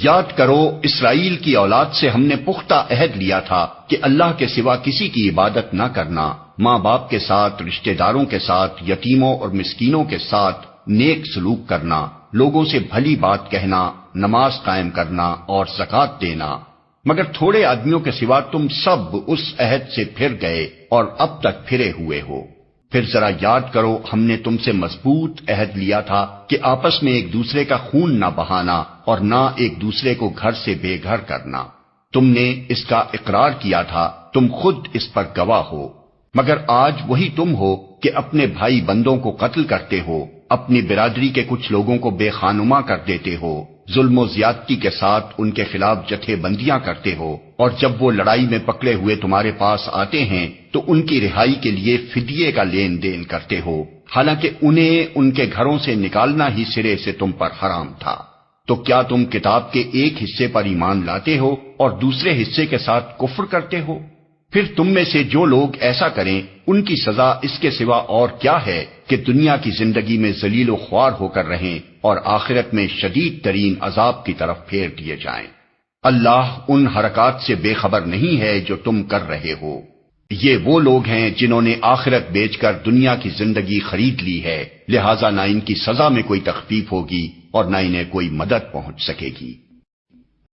یاد کرو اسرائیل کی اولاد سے ہم نے پختہ عہد لیا تھا کہ اللہ کے سوا کسی کی عبادت نہ کرنا، ماں باپ کے ساتھ، رشتہ داروں کے ساتھ، یتیموں اور مسکینوں کے ساتھ نیک سلوک کرنا، لوگوں سے بھلی بات کہنا، نماز قائم کرنا اور زکوٰۃ دینا، مگر تھوڑے آدمیوں کے سوا تم سب اس عہد سے پھر گئے اور اب تک پھرے ہوئے ہو۔ پھر ذرا یاد کرو ہم نے تم سے مضبوط عہد لیا تھا کہ آپس میں ایک دوسرے کا خون نہ بہانا اور نہ ایک دوسرے کو گھر سے بے گھر کرنا۔ تم نے اس کا اقرار کیا تھا، تم خود اس پر گواہ ہو، مگر آج وہی تم ہو کہ اپنے بھائی بندوں کو قتل کرتے ہو، اپنی برادری کے کچھ لوگوں کو بے خانما کر دیتے ہو، ظلم و زیادتی کے ساتھ ان کے خلاف جتھے بندیاں کرتے ہو، اور جب وہ لڑائی میں پکڑے ہوئے تمہارے پاس آتے ہیں تو ان کی رہائی کے لیے فدیے کا لین دین کرتے ہو، حالانکہ انہیں ان کے گھروں سے نکالنا ہی سرے سے تم پر حرام تھا۔ تو کیا تم کتاب کے ایک حصے پر ایمان لاتے ہو اور دوسرے حصے کے ساتھ کفر کرتے ہو؟ پھر تم میں سے جو لوگ ایسا کریں ان کی سزا اس کے سوا اور کیا ہے کہ دنیا کی زندگی میں ذلیل و خوار ہو کر رہیں اور آخرت میں شدید ترین عذاب کی طرف پھیر دیے جائیں۔ اللہ ان حرکات سے بے خبر نہیں ہے جو تم کر رہے ہو۔ یہ وہ لوگ ہیں جنہوں نے آخرت بیچ کر دنیا کی زندگی خرید لی ہے، لہذا نہ ان کی سزا میں کوئی تخفیف ہوگی اور نہ انہیں کوئی مدد پہنچ سکے گی۔